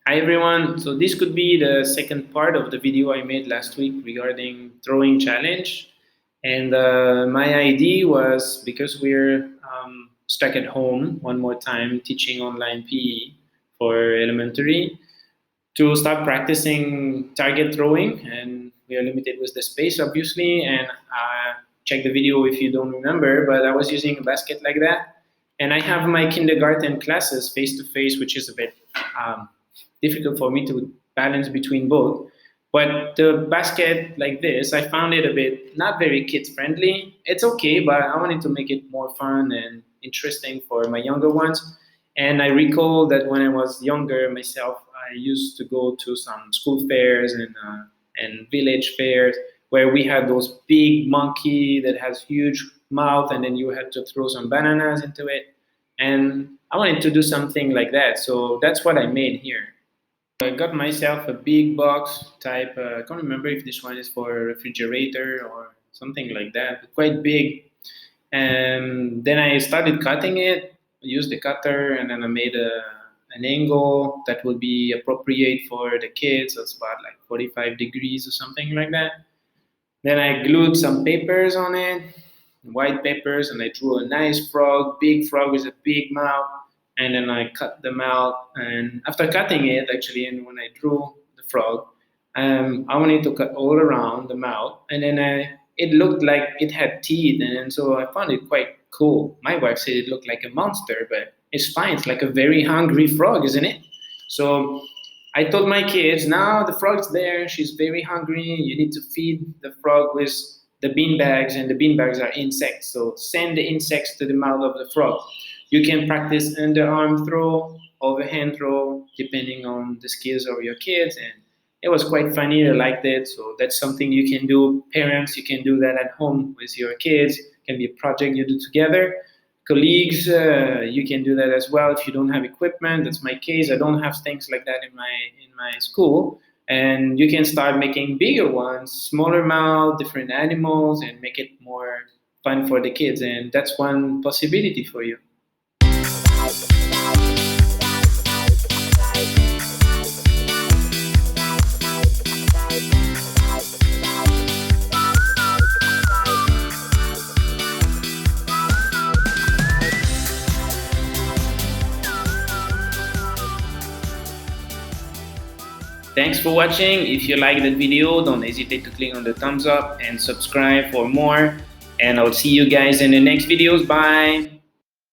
Hi everyone, so this could be the second part of the video I made last week regarding throwing challenge. And my idea was because we're stuck at home one more time teaching online PE for elementary to start practicing target throwing, and we are limited with the space obviously. And check the video if you don't remember, but I was using a basket like that. And I have my kindergarten classes face to face, which is a bit um, difficult for me to balance between both. But the basket like this, I found it a bit not very kids friendly. It's okay, but I wanted to make it more fun and interesting for my younger ones. And I recall that when I was younger myself, I used to go to some school fairs and village fairs where we had those big monkey that has huge mouth, and then you had to throw some bananas into it. And I wanted to do something like that, so that's what I made here. I got myself a big box type. I can't remember if this one is for a refrigerator or something like that, but quite big. And then I started cutting it. I used the cutter, and then I made an angle that would be appropriate for the kids. So it's about like 45 degrees or something like that. Then I glued some papers on it, white papers, and I drew a nice frog, big frog with a big mouth. And then I cut them out. And after cutting it, actually, and when I drew the frog, I wanted to cut all around the mouth. And then it looked like it had teeth. And so I found it quite cool. My wife said it looked like a monster, but it's fine. It's like a very hungry frog, isn't it? So I told my kids, now the frog's there. She's very hungry. You need to feed the frog with the bean bags, and the bean bags are insects. So send the insects to the mouth of the frog. You can practice underarm throw, overhand throw, depending on the skills of your kids. And it was quite funny. They liked it. So that's something you can do. Parents, you can do that at home with your kids. It can be a project you do together. Colleagues, you can do that as well if you don't have equipment. That's my case. I don't have things like that in my school. And you can start making bigger ones, smaller mouth, different animals, and make it more fun for the kids. And that's one possibility for you. Thanks for watching. If you like the video, don't hesitate to click on the thumbs up and subscribe for more. And I'll see you guys in the next videos. Bye.